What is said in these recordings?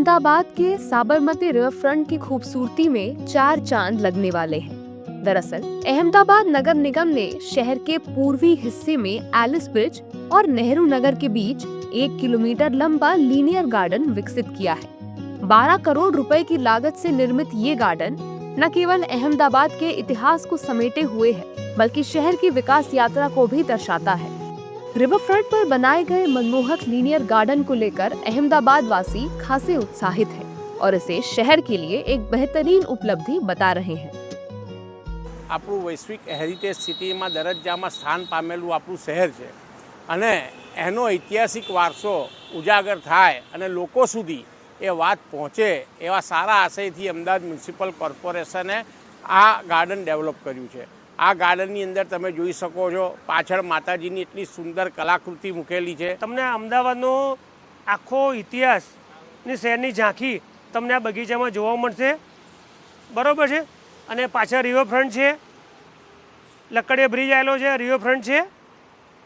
अहमदाबाद के Sabarmati river front की खूबसूरती में 4 चांद लगने वाले हैं। दरअसल अहमदाबाद नगर निगम ने शहर के पूर्वी हिस्से में एलिस ब्रिज और नेहरू नगर के बीच 1 किलोमीटर लंबा लीनियर गार्डन विकसित किया है। 12 करोड़ रुपए की लागत से निर्मित ये गार्डन न केवल अहमदाबाद के इतिहास को समेटे हुए है, बल्कि शहर की विकास यात्रा को भी दर्शाता है। रिवर फ्रंट पर बनाए गए मनमोहक लीनियर गार्डन को लेकर अहमदाबाद वासी खासे उत्साहित हैं और इसे शहर के लिए एक बेहतरीन उपलब्धि बता रहे हैं। આપણું વૈશ્વિક હેરિટેજ સિટીમાં દરજ્જામાં સ્થાન પામેલું આપણું શહેર છે અને એનો ઐતિહાસિક વારસો ઉજાગર થાય અને લોકો સુધી એ વાત પહોંચે એવા સારા આશયથી અમદાવાદ મ્યુનિસિપલ કોર્પોરેશને આ ગાર્ડન ડેવલપ કર્યું છે। આ ગાર્ડનની અંદર તમે જોઈ શકો છો, પાછળ માતાજીની એટલી સુંદર કલાકૃતિ મૂકેલી છે। તમને અમદાવાદનો આખો ઇતિહાસની શહેરની ઝાંખી તમને આ બગીચામાં જોવા મળશે, બરાબર છે। અને પાછળ રિવરફ્રન્ટ છે, લક્કડીયા બ્રિજ આવેલો છે, રિવરફ્રન્ટ છે,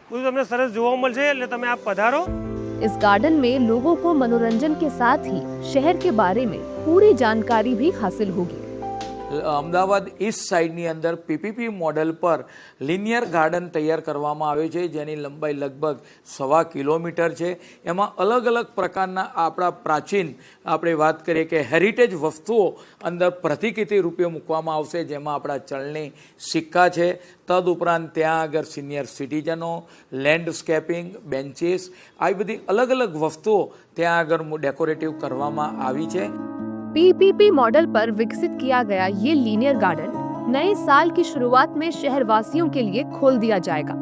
બધું તમને સરસ જોવા મળશે। એટલે તમે આ પધારો। इस गार्डन में लोगों को मनोरंजन के साथ ही शहर के बारे में पूरी जानकारी भी हासिल होगी। અમદાવાદ ઈસ્ટ સાઇડની અંદર પીપીપી મોડેલ પર લિનિયર ગાર્ડન તૈયાર કરવામાં આવ્યું છે, જેની લંબાઈ લગભગ 1.25 કિલોમીટર છે। એમાં અલગ અલગ પ્રકારના આપણા પ્રાચીન આપણે વાત કરીએ કે હેરિટેજ વસ્તુઓ અંદર પ્રતિકૃતિ રૂપે મૂકવામાં આવશે, જેમાં આપણા ચલણી સિક્કા છે। તદુપરાંત ત્યાં આગળ સિનિયર સિટીઝનો, લેન્ડસ્કેપિંગ, બેન્ચીસ, આવી બધી અલગ અલગ વસ્તુઓ ત્યાં આગળ ડેકોરેટિવ કરવામાં આવી છે। पीपीपी मॉडल पर विकसित किया गया ये लीनियर गार्डन नए साल की शुरुआत में शहर वासियों के लिए खोल दिया जाएगा।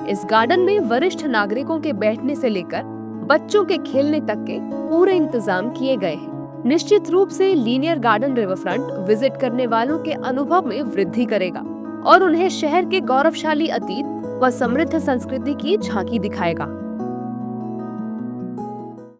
इस गार्डन में वरिष्ठ नागरिकों के बैठने से लेकर बच्चों के खेलने तक के पूरे इंतजाम किए गए हैं। निश्चित रूप से linear garden river front visit करने वालों के अनुभव में वृद्धि करेगा और उन्हें शहर के गौरवशाली अतीत व समृद्ध संस्कृति की झांकी दिखाएगा।